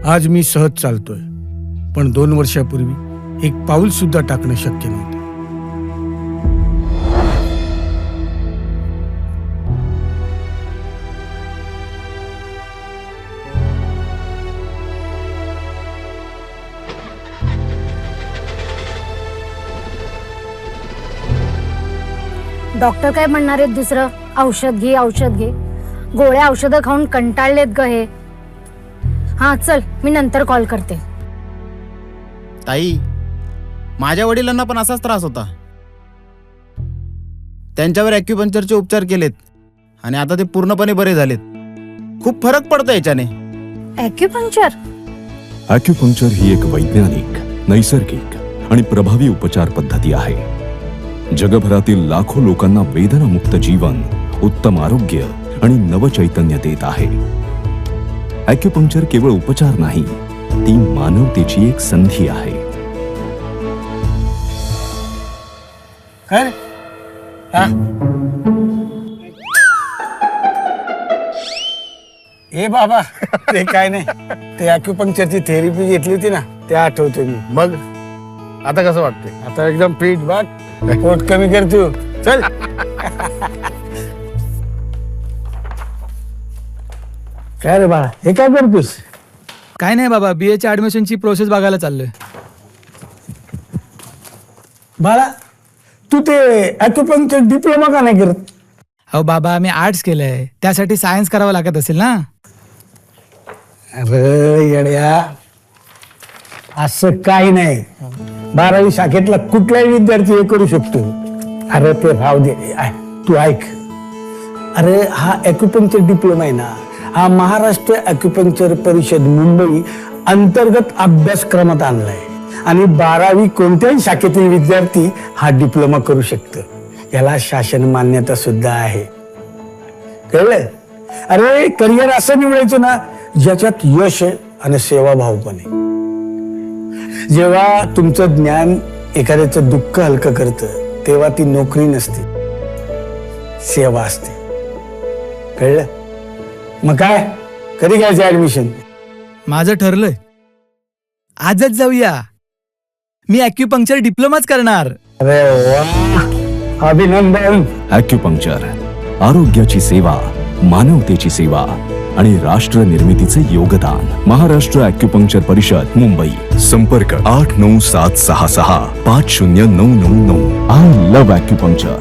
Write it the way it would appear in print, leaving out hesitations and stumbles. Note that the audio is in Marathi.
आज मी सहज चालतोय, पण 2 वर्षापूर्वी एक पाऊल सुद्धा टाकणं शक्य नव्हतं. डॉक्टर काय म्हणणार आहेत दुसरं? औषध घे औषध घे. गोळ्या औषधं खाऊन कंटाळलेत ग हे. हा चल, मी नंतर कॉल करते. ताई, माझ्या वडिलांना पण असाच त्रास होता. त्यांच्यावर ॲक्युपंक्चरचे उपचार केलेत आणि आता ते पूर्णपणे बरे झालेत. खूप फरक पडतो याच्याने. ॲक्युपंक्चर? ॲक्युपंक्चर ही एक वैज्ञानिक, नैसर्गिक आणि प्रभावी उपचार पद्धती आहे. जगभरातील लाखो लोकांना वेदनामुक्त जीवन, उत्तम आरोग्य आणि नवचैतन्य देत आहे. ॲक्युपंक्चर केवळ उपचार नाही, ती मानवतेची एक संधी आहे. काय रे? हा? ए बाबा, ते काय नाही, ते ॲक्युपंक्चरची थेरपी घेतली होती ना, ते आठवतो मी. मग आता कसं वाटतंय? आता एकदम फिट. बघ, पोट कमी कर तू. चल. काय रे बाळा, हे काय करतोस? काय नाही बाबा, BA च्या ऍडमिशनची प्रोसेस बघायला चाललोय. बाळा, तू ते ॲक्युपंक्चर डिप्लोमा का नाही करत? अहो बाबा, मी आर्ट्स केलंय, त्यासाठी सायन्स करावं लागत असेल ना. अरे येड्या, असं काही नाही. 12वी शाखेतला कुठलाही विद्यार्थी हे करू शकतो. अरे ते राहू दे, तू ऐक. अरे हा ॲक्युपंक्चर डिप्लोमा आहे ना, हा महाराष्ट्र ॲक्युपंक्चर परिषद मुंबई अंतर्गत अभ्यासक्रमात आणलाय आणि 12वी कोणत्याही शाखेतील विद्यार्थी हा डिप्लोमा करू शकतो. याला शासन मान्यता सुद्धा आहे. कळलं? अरे करिअर असं निवडायचं ना ज्याच्यात यश आहे आणि सेवाभाव पण आहे. जेव्हा तुमचं ज्ञान एखाद्याचं दुःख हलकं करतं, तेव्हा ती नोकरी नसते, सेवा असते. कळलं? मग काय, कधी घ्यायचं ऍडमिशन? माझं ठरलंय, आजच जाऊया. मी ॲक्युपंक्चर डिप्लोमाच करणार. अरे वा, अभिनंदन. ॲक्युपंक्चर, आरोग्याची सेवा, मानवतेची सेवा आणि राष्ट्र निर्मितीचे योगदान. महाराष्ट्र ॲक्युपंक्चर परिषद मुंबई. संपर्क 8976650999. I love acupuncture.